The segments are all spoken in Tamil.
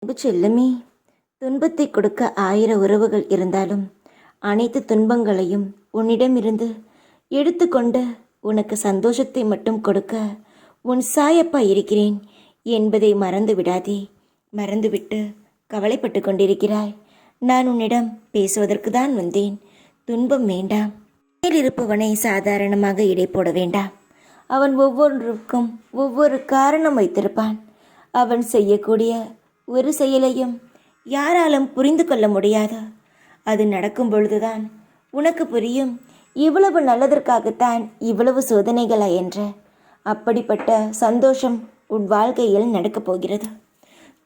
அன்பு செல்லமே, துன்பத்தை கொடுக்க 1000 உறவுகள் இருந்தாலும் அனைத்து துன்பங்களையும் உன்னிடமிருந்து எடுத்துக்கொண்டு உனக்கு சந்தோஷத்தை மட்டும் கொடுக்க உன் சாயப்பா இருக்கிறேன் என்பதை மறந்து விடாதே. மறந்துவிட்டு கவலைப்பட்டு கொண்டிருக்கிறாய். நான் உன்னிடம் பேசுவதற்கு தான் வந்தேன். துன்பம் வேண்டாம். மேலிருப்பவனை சாதாரணமாக இடை போட வேண்டாம். அவன் ஒவ்வொன்றுக்கும் ஒவ்வொரு காரணம் வைத்திருப்பான். அவன் செய்யக்கூடிய ஒரு செயலையும் யாராலும் புரிந்து கொள்ள முடியாது. அது நடக்கும் பொழுதுதான் உனக்கு புரியும், இவ்வளவு நல்லதற்காகத்தான் இவ்வளவு சோதனைகளா என்ற. அப்படிப்பட்ட சந்தோஷம் உன் வாழ்க்கையில் நடக்கப் போகிறது.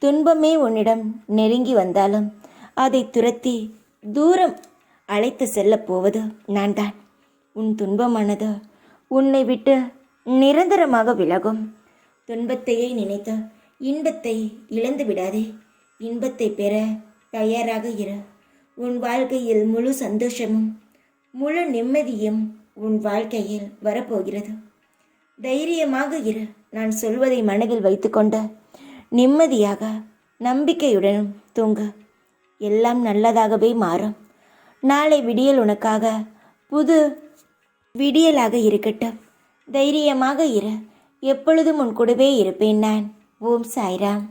துன்பமே உன்னிடம் நெருங்கி வந்தாலும் அதை துரத்தி தூரம் அழைத்து செல்லப் போவது நான் தான். உன் துன்பமானது உன்னை விட்டு நிரந்தரமாக விலகும். துன்பத்தையே நினைத்து இன்பத்தை இழந்து விடாதே. இன்பத்தை பெற தயாராக இரு. உன் வாழ்க்கையில் முழு சந்தோஷமும் முழு நிம்மதியும் உன் வாழ்க்கையில் வரப்போகிறது. தைரியமாக இரு. நான் சொல்வதை மனதில் வைத்துக்கொண்டு நிம்மதியாக நம்பிக்கையுடனும் தூங்கு. எல்லாம் நல்லதாகவே மாறும். நாளை விடியல் உனக்காக புது விடியலாக இருக்கட்டும். தைரியமாக இரு. எப்பொழுதும் உன் கூடவே இருப்பேன் நான். ஓம் சாய்ராம்.